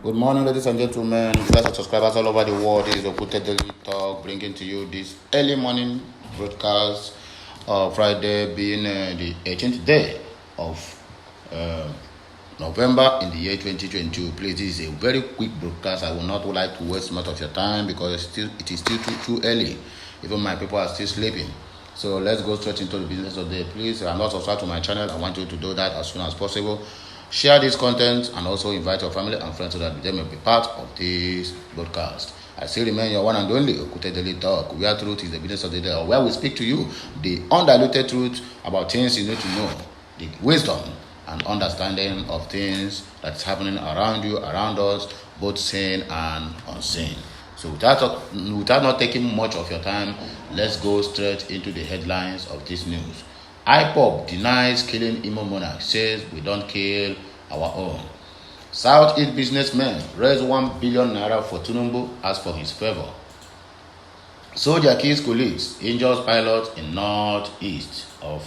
Good morning, ladies and gentlemen. Viewers and subscribers all over the world. This is Okute Daily Talk, bringing to you this early morning broadcast of Friday, being the 18th day of November in the year 2022. Please, this is a very quick broadcast. I will not like to waste much of your time because it is still too early. Even my people are still sleeping. So let's go straight into the business of the day. Please, I'm not subscribed to my channel. I want you to do that as soon as possible. Share this content and also invite your family and friends so that they may be part of this broadcast. I still remain your one and only Okute Daily Talk, where truth is the business of the day, where we speak to you the undiluted truth about things you need to know, the wisdom and understanding of things that's happening around you, around us, both seen and unseen. So without not taking much of your time, let's go straight into the headlines of this news. IPOB denies killing Imo monarch, says we don't kill our own. Southeast businessmen raise 1 billion naira for Tinubu as for his favor. Soldier kills colleagues, injures pilot in northeast of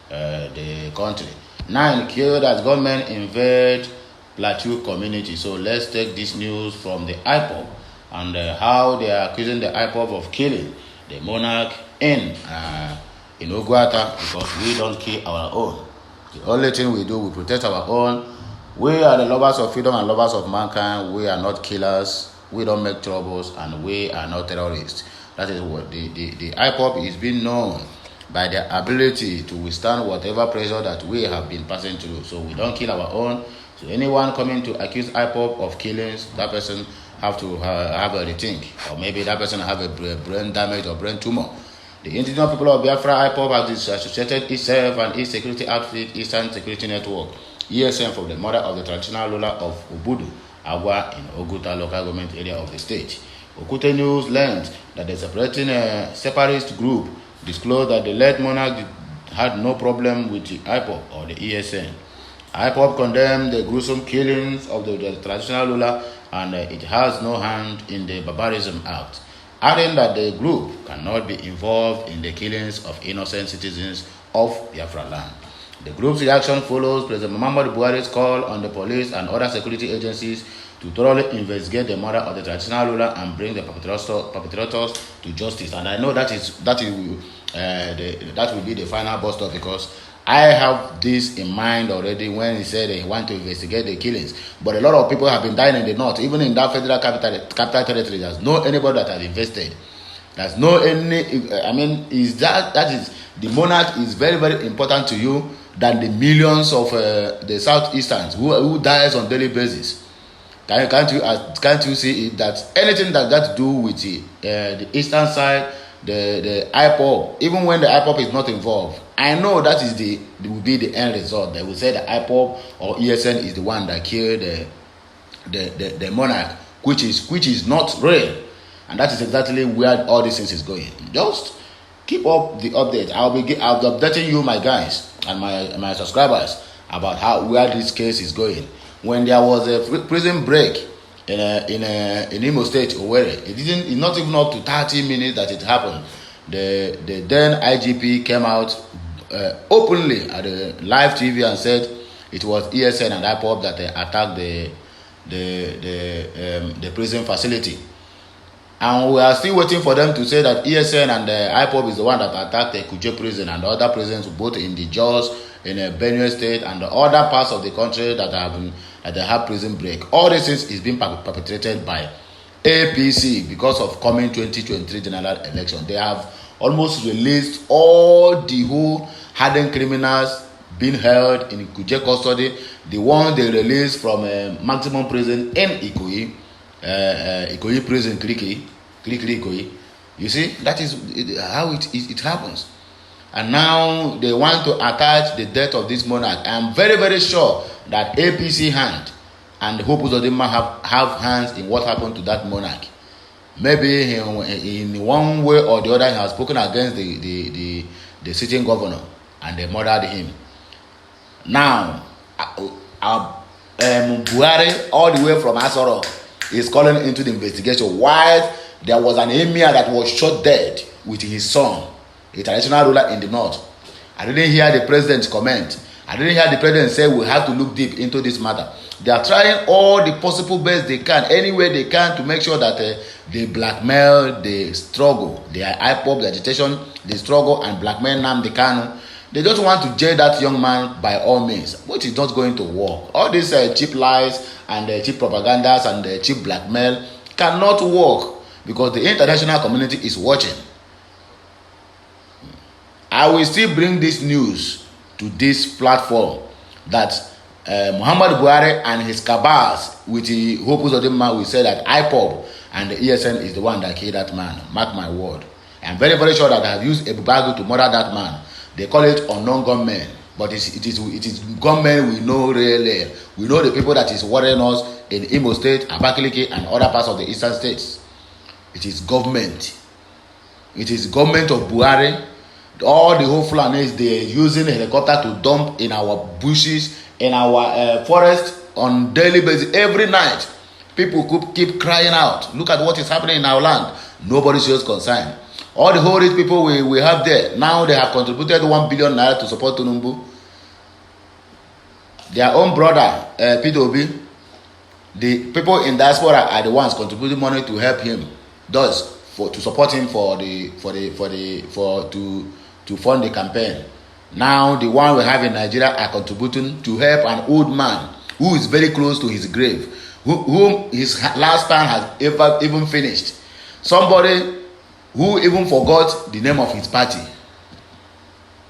the country. 9 killed as government invade Plateau community. So let's take this news from the IPOB and how they are accusing the IPOB of killing the monarch in Oguata because we don't kill our own. The only thing we do, we protect our own. We are the lovers of freedom and lovers of mankind. We are not killers. We don't make troubles, and we are not terrorists. That is what the IPOB is being known by their ability to withstand whatever pressure that we have been passing through. So we don't kill our own. So anyone coming to accuse IPOB of killings, that person have to have a rethink, or maybe that person have a brain damage or brain tumor. The indigenous people of Biafra, IPOB, has associated itself and its security outfit, Eastern Security Network, ESN, from the mother of the traditional ruler of Obudu, Agwa, in Oguta local government area of the state. Okute News learned that the separatist group disclosed that the late monarch had no problem with the IPOB or the ESN. IPOB condemned the gruesome killings of the traditional ruler and it has no hand in the Barbarism Act, adding that the group cannot be involved in the killings of innocent citizens of Biafra land. The group's reaction follows President Muhammadu Buhari's call on the police and other security agencies to thoroughly investigate the murder of the traditional ruler and bring the perpetrators to justice. And I know that will be the final bus stop, because I have this in mind already when he said he want to investigate the killings. But a lot of people have been dying in the north, even in that federal capital territory. There's no anybody that has invested. There's no any. I mean, that is the monarch is very, very important to you than the millions of the Southeasterns who dies on daily basis. Can't you see it, that anything that got to do with the eastern side, the IPOB, even when the IPOB is not involved, I know that will be the end result. They will say the IPOB or ESN is the one that killed the monarch, which is not real, and that is exactly where all these things is going. Just keep up the update. I'll be updating you, my guys and my subscribers, about where this case is going. When there was a prison break in Imo State, Owerri, it's not even up to 30 minutes that it happened. The then IGP came out openly at the live TV and said it was ESN and IPOB that attacked the prison facility. And we are still waiting for them to say that ESN and the IPOB is the one that attacked the Kuje prison and the other prisons, both in the Jos, in Benue State, and the other parts of the country that have prison break. All these things is being perpetrated by APC because of coming 2023 general election. They have almost released all the whole hardened criminals being held in Kuje custody. The ones they released from maximum prison in Ikoyi prison, Kriki Ikoyi. You see, that is how it happens. And now they want to attach the death of this monarch. I am very, very sure that APC hand and the Hope Uzodinma have hands in what happened to that monarch. Maybe in one way or the other he has spoken against the sitting governor and they murdered him. Now, Buhari, all the way from Asoro, is calling into the investigation why there was an emir that was shot dead with his son, a traditional ruler in the north. I didn't hear the president's comment. I didn't hear the president say we have to look deep into this matter. They are trying all the possible best they can, any way they can, to make sure that they blackmail, they struggle, they are IPOB, the agitation, they struggle and blackmail Nnamdi Kanu. They just want to jail that young man by all means, which is not going to work. All these cheap lies and cheap propagandas and cheap blackmail cannot work because the international community is watching. I will still bring this news to this platform that Muhammad Buhari and his cabals with the hopes of the man will say that IPOB and the ESN is the one that killed that man. Mark my word. I'm very, very sure that I have used a Bagu to murder that man. They call it unknown gunmen, but it is gunmen we know really. We know the people that is worrying us in Imo State, Abakaliki, and other parts of the eastern states. It is government. It is government of Buhari. All the whole Fulanis, they are using a helicopter to dump in our bushes, in our forest on daily basis. Every night, people could keep crying out. Look at what is happening in our land. Nobody shows concern. All the whole rich people we have there, now they have contributed 1 billion naira to support Tinubu. Their own brother, P2B, the people in diaspora are the ones contributing money to help him, to support him to fund the campaign. Now the one we have in Nigeria are contributing to help an old man who is very close to his grave, whom his last time has even finished. Somebody who even forgot the name of his party.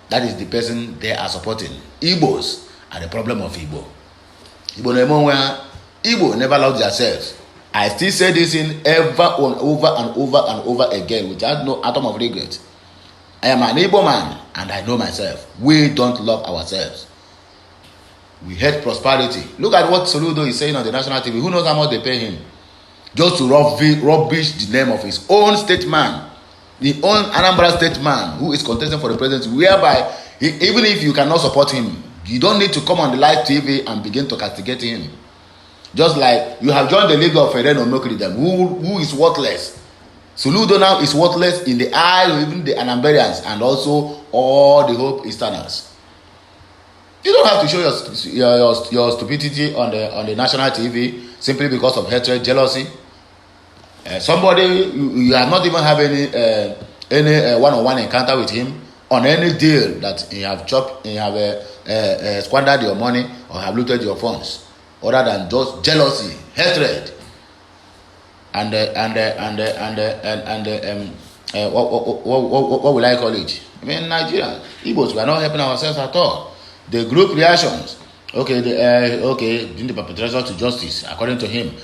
That is the person they are supporting. Igbos are the problem of Igbo. Igbo never loved themselves. I still say this in over again without no atom of regret. I am an Igbo man and I know myself. We don't love ourselves. We hate prosperity. Look at what Soludo is saying on the national TV. Who knows how much they pay him? Just to rubbish the name of his own state man. The own Anambra state man who is contesting for the presidency, whereby even if you cannot support him, you don't need to come on the live TV and begin to castigate him. Just like you have joined the League of Feren Omokridem, who is worthless. Soludo now is worthless in the eyes of even the Anambarians and also all the Hope Easterners. You don't have to show your stupidity on the national TV simply because of hatred, jealousy. Somebody you have not even have any one-on-one encounter with him on any deal that he have squandered your money or have looted your funds, other than just jealousy, hatred, and what will I call it? I mean, Nigeria, Igbos, we are not helping ourselves at all. The group reactions, bring the perpetrator to justice, according to him.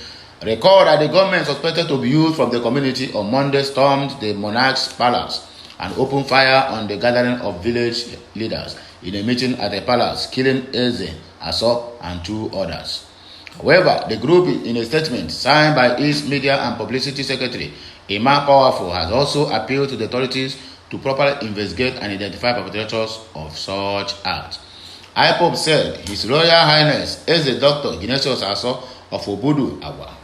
Record that the government suspected to be used from the community on Monday stormed the monarch's palace and opened fire on the gathering of village leaders in a meeting at the palace, killing Eze, Aso, and 2 others. However, the group, in a statement signed by its media and publicity secretary, Emma Powerful, has also appealed to the authorities to properly investigate and identify perpetrators of such acts. IPOB said His Royal Highness Eze Dr. Ignatius Aso of Obudu Awa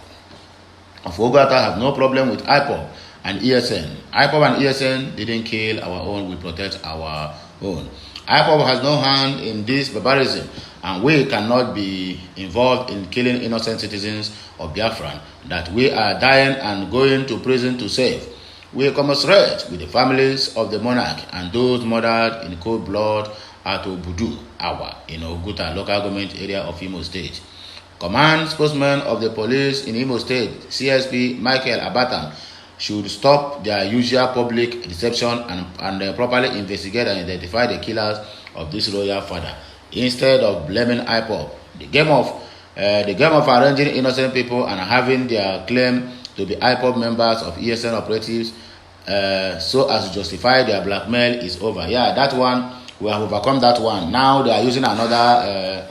of Ogata have no problem with IPOB and ESN. IPOB and ESN didn't kill our own, we protect our own. IPOB has no hand in this barbarism, and we cannot be involved in killing innocent citizens of Biafran that we are dying and going to prison to save. We commiserate with the families of the monarch and those murdered in cold blood at Obudu Awa in Oguta local government area of Imo State. Command spokesman of the police in Imo State, CSP Michael Abatam, should stop their usual public deception and properly investigate and identify the killers of this royal father, instead of blaming IPOB. The game of arranging innocent people and having their claim to be IPOB members of ESN operatives so as to justify their blackmail is over. Yeah, that one, we have overcome that one. Now they are using another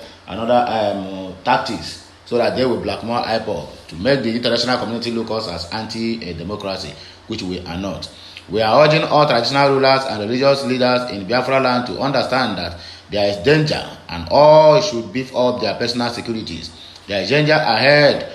tactics so that they will blackmail IPOB to make the international community look us as anti-democracy, which we are not. We are urging all traditional rulers and religious leaders in Biafra land to understand that there is danger and all should beef up their personal securities. There is danger ahead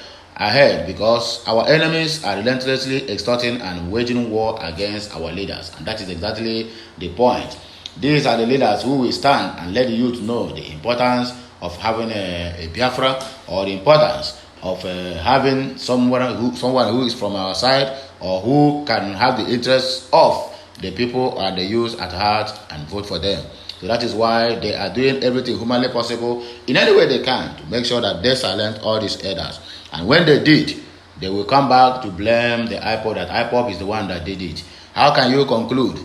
because our enemies are relentlessly extorting and waging war against our leaders, and that is exactly the point. These are the leaders who will stand and let the youth know the importance of having a Biafra, or the importance of having someone who is from our side, or who can have the interests of the people and the youth at heart and vote for them. So that is why they are doing everything humanly possible in any way they can to make sure that they silence all these elders. And when they did, they will come back to blame the IPOB, that IPOB is the one that did it. How can you conclude?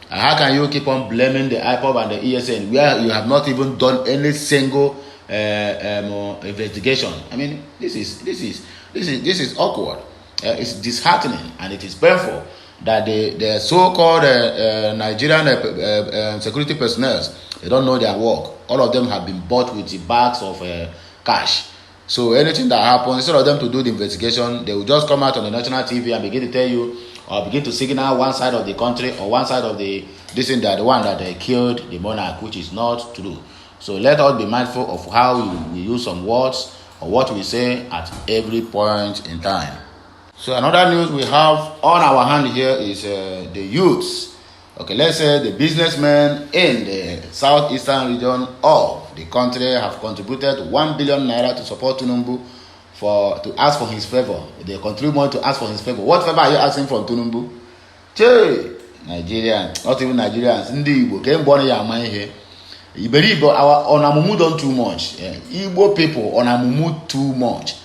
And how can you keep on blaming the IPOB and the ESN where you have not even done any single investigation? I mean, this is awkward. It's disheartening, and it is painful that the so-called Nigerian security personnel, they don't know their work. All of them have been bought with the bags of cash. So anything that happens, instead of them to do the investigation, they will just come out on the national TV and begin to tell you, or begin to signal one side of the country or one side of this thing, that the one that they killed the monarch, which is not true. So let us be mindful of how we use some words or what we say at every point in time. So another news we have on our hand here is the youths. Okay, let's say the businessmen in the Southeastern region of the country have contributed 1 billion naira to support Tinubu to ask for his favor. They contribute money to ask for his favor. What favor are you asking from Tinubu? Nigerians, not even Nigerians. Ndi Igbo, came born here, man here. Iberibo, on Mumu done too much. Igbo people on Mumu too much.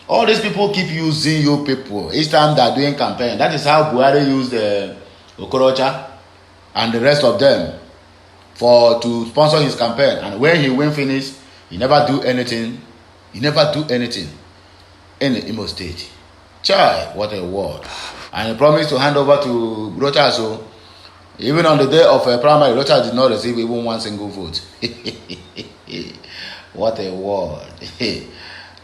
All these people keep using you people each time they are doing campaign. That is how Buhari used Okorocha and the rest of them to sponsor his campaign. And when he win finish, he never do anything. He never do anything in the Imo State. Chai, what a word. And he promised to hand over to Rocha. So even on the day of a primary, Rocha did not receive even one single vote. What a word.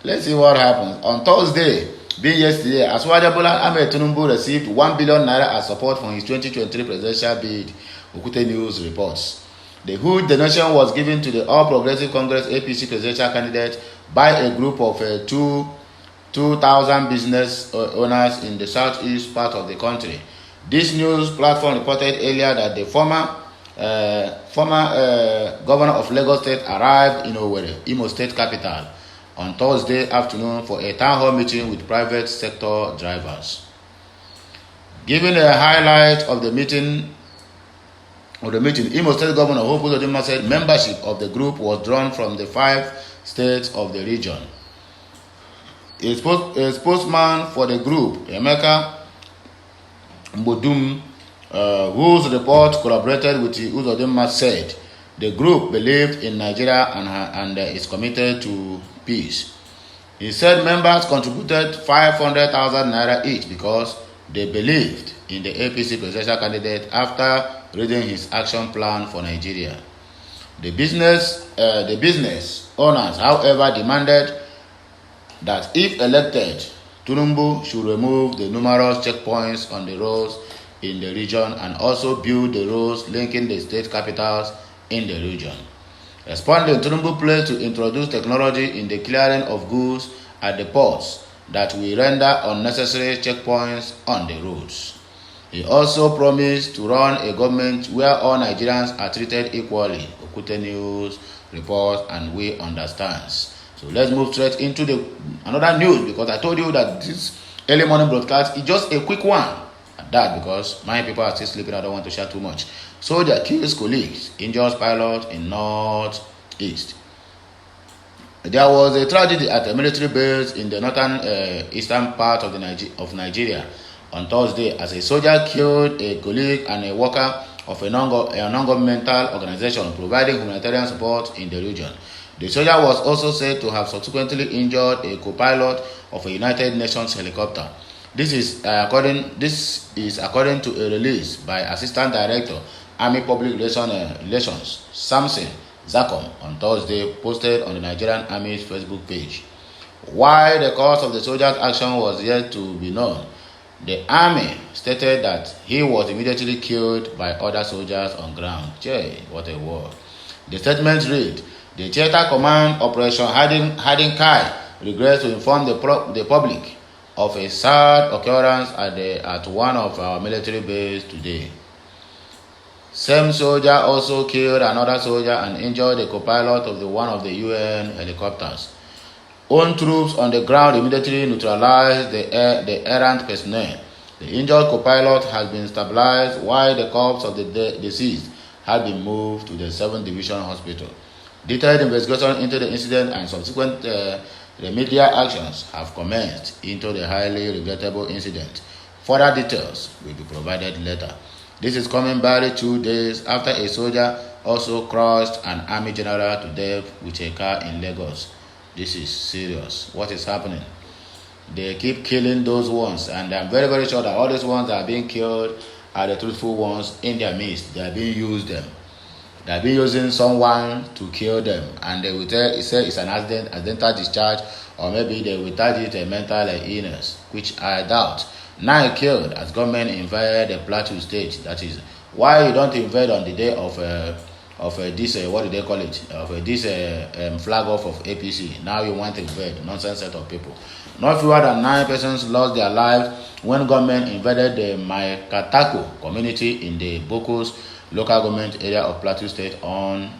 Let's see what happens. On Thursday, being yesterday, Asiwaju Bola Ahmed Tinubu received 1 billion naira as support from his 2023 presidential bid, Okute News reports. The huge donation was given to the All Progressive Congress APC presidential candidate by a group of 2,000 business owners in the southeast part of the country. This news platform reported earlier that the former governor of Lagos State arrived in Owerri, Imo State capital, on Thursday afternoon for a town hall meeting with private sector drivers. Giving a highlight of the meeting, Imo State Governor Hope Uzodinma said membership of the group was drawn from the 5 states of the region. A spokesman for the group, Emeka Mbodum, whose report collaborated with Uzodinma, said the group believed in Nigeria and is committed to peace. He said members contributed 500,000 naira each because they believed in the APC presidential candidate after reading his action plan for Nigeria. The business owners, however, demanded that if elected, Tinubu should remove the numerous checkpoints on the roads in the region and also build the roads linking the state capitals in the region. Responding, Tinubu pledged to introduce technology in the clearing of goods at the ports that will render unnecessary checkpoints on the roads. He also promised to run a government where all Nigerians are treated equally. Okute News reports, and we understands. So let's move straight into another news, because I told you that this early morning broadcast is just a quick one. At that, because my people are still sleeping, I don't want to share too much. Soldier kills colleagues, injures pilot in northeast. There was a tragedy at a military base in the northern eastern part of Nigeria on Thursday as a soldier killed a colleague and a worker of a non-governmental organization providing humanitarian support in the region. The soldier was also said to have subsequently injured a co-pilot of a United Nations helicopter. This is according to a release by Assistant Director, Army Public Relations, Samson Zakom, on Thursday, posted on the Nigerian Army's Facebook page. While the cause of the soldier's action was yet to be known, the Army stated that he was immediately killed by other soldiers on ground. What a word. The statement read, the Theater Command Operation Hiding Kai regrets to inform the public of a sad occurrence at one of our military bases today. Same soldier also killed another soldier and injured the co-pilot of one of the UN helicopters. Own troops on the ground immediately neutralized the errant personnel. The injured co-pilot has been stabilized while the corpse of the deceased had been moved to the 7th Division Hospital. Detailed investigation into the incident and subsequent remedial actions have commenced into the highly regrettable incident. Further details will be provided later. This is coming barely 2 days after a soldier also crushed an army general to death with a car in Lagos. This is serious. What is happening? They keep killing those ones, and I'm very, very sure that all these ones that are being killed are the truthful ones in their midst. They are being used them. They are being using someone to kill them, and they will say it's an accidental discharge, or maybe they will tag it a mental illness, which I doubt. 9 killed as government invaded the Plateau State. That is why you don't invade on the day of this what do they call it? This flag off of APC. Now you want to invade. Nonsense set of people. Not fewer than 9 persons lost their lives when government invaded the Maikatako community in the Bokos local government area of Plateau State on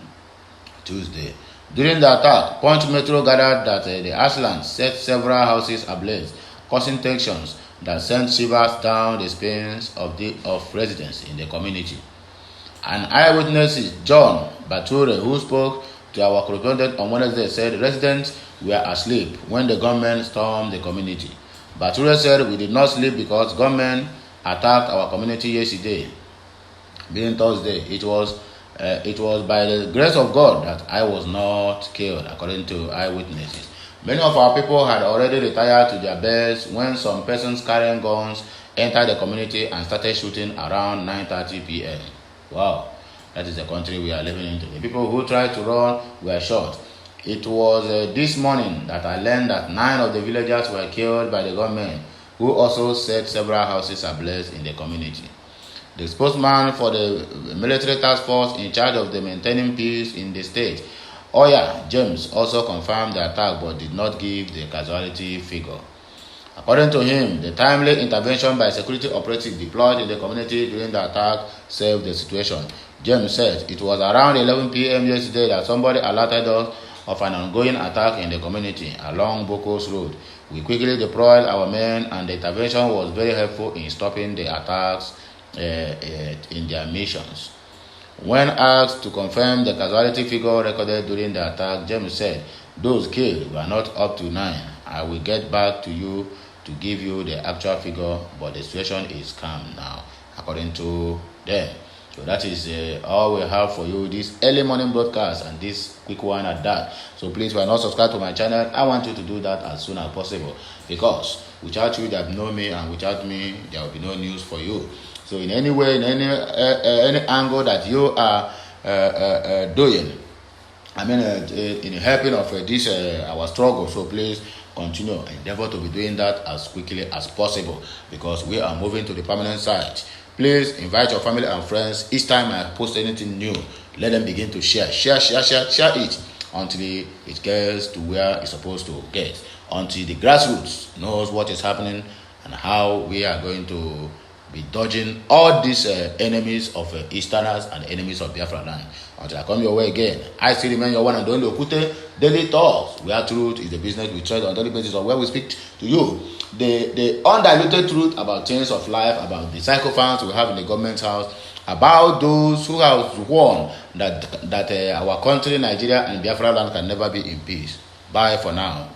Tuesday. During the attack, Punch Metro gathered that the Aslan set several houses ablaze, causing tensions that sent shivers down the spines of residents in the community. An eyewitness, John Bature, who spoke to our correspondent on Wednesday, said residents were asleep when the government stormed the community. Bature said, "We did not sleep because government attacked our community yesterday, being Thursday. It was by the grace of God that I was not killed," according to eyewitnesses. Many of our people had already retired to their beds when some persons carrying guns entered the community and started shooting around 9:30 p.m. Wow, that is the country we are living into. The people who tried to run were shot. It was this morning that I learned that 9 of the villagers were killed by the government, who also set several houses ablaze in the community. The spokesman for the military task force in charge of the maintaining peace in the state, Oya James, also confirmed the attack but did not give the casualty figure. According to him, the timely intervention by security operatives deployed in the community during the attack saved the situation. James said, "It was around 11 p.m. yesterday that somebody alerted us of an ongoing attack in the community along Bokos Road. We quickly deployed our men, and the intervention was very helpful in stopping the attacks in their missions." When asked to confirm the casualty figure recorded during the attack, James said, "Those killed were not up to 9. I will get back to you to give you the actual figure, but the situation is calm now," according to them. So that is all we have for you this early morning broadcast, and this quick one at that. So please, if you are not subscribed to my channel, I want you to do that as soon as possible, because without you, there will be no me, and without me, there will be no news for you. So in any way, in any angle that you are doing, I mean, in helping of this our struggle, so please continue, endeavor to be doing that as quickly as possible, because we are moving to the permanent site. Please invite your family and friends. Each time I post anything new, let them begin to share it until it gets to where it's supposed to get, until the grassroots knows what is happening and how we are going to be dodging all these enemies of Easterners and enemies of Biafra land. Until I come your way again, I still remain your one and only Okute Daily Talks, where truth is the business we trade on daily basis, or where we speak to you the undiluted truth about things of life, about the psychophants we have in the government house, about those who have sworn that our country, Nigeria and Biafra land, can never be in peace. Bye for now.